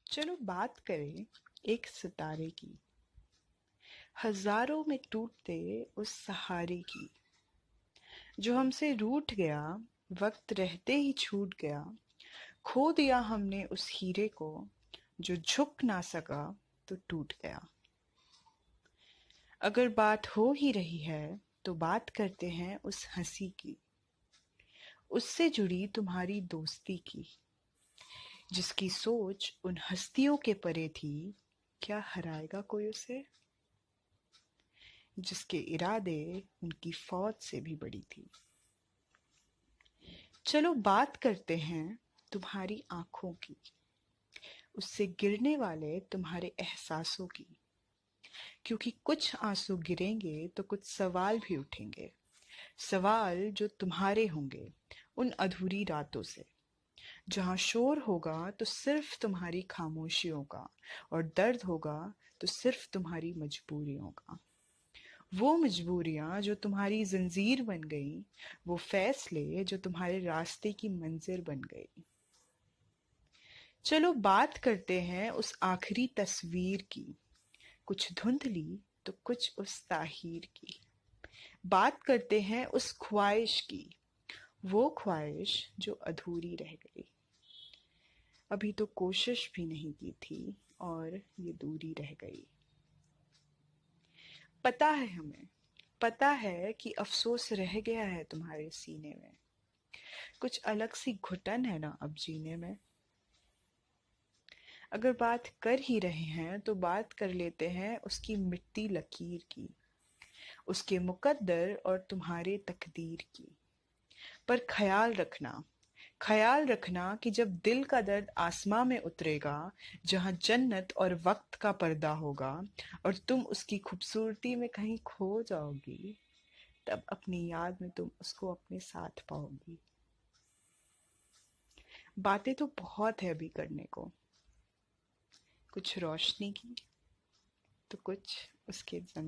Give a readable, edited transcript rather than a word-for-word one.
चलो बात करें एक सितारे की, हजारों में टूटते उस सहारे की, जो हमसे रूठ गया, वक्त रहते ही छूट गया। खो दिया हमने उस हीरे को, जो झुक ना सका तो टूट गया। अगर बात हो ही रही है तो बात करते हैं उस हंसी की, उससे जुड़ी तुम्हारी दोस्ती की, जिसकी सोच उन हस्तियों के परे थी। क्या हराएगा कोई उसे? जिसके इरादे उनकी फौज से भी बड़ी थी। चलो बात करते हैं तुम्हारी आंखों की, उससे गिरने वाले तुम्हारे एहसासों की, क्योंकि कुछ आंसू गिरेंगे तो कुछ सवाल भी उठेंगे। सवाल जो तुम्हारे होंगे उन अधूरी रातों से, जहां शोर होगा तो सिर्फ तुम्हारी खामोशियों का, और दर्द होगा तो सिर्फ तुम्हारी मजबूरियों का। वो मजबूरियां जो तुम्हारी जंजीर बन गई, वो फैसले जो तुम्हारे रास्ते की मंजिर बन गई। चलो बात करते हैं उस आखिरी तस्वीर की, कुछ धुंधली तो कुछ उस ताहीर की। बात करते हैं उस ख्वाहिश की, वो ख्वाहिश जो अधूरी रह गई। अभी तो कोशिश भी नहीं की थी और ये दूरी रह गई। पता है हमें, पता है कि अफसोस रह गया है तुम्हारे सीने में। कुछ अलग सी घुटन है ना अब जीने में। अगर बात कर ही रहे हैं तो बात कर लेते हैं उसकी मिटती लकीर की, उसके मुकद्दर और तुम्हारे तकदीर की। पर ख्याल रखना कि जब दिल का दर्द आसमां में उतरेगा, जहां जन्नत और वक्त का पर्दा होगा, और तुम उसकी खूबसूरती में कहीं खो जाओगी, तब अपनी याद में तुम उसको अपने साथ पाओगी। बातें तो बहुत है अभी करने को, कुछ रोशनी की तो कुछ उसके जमीन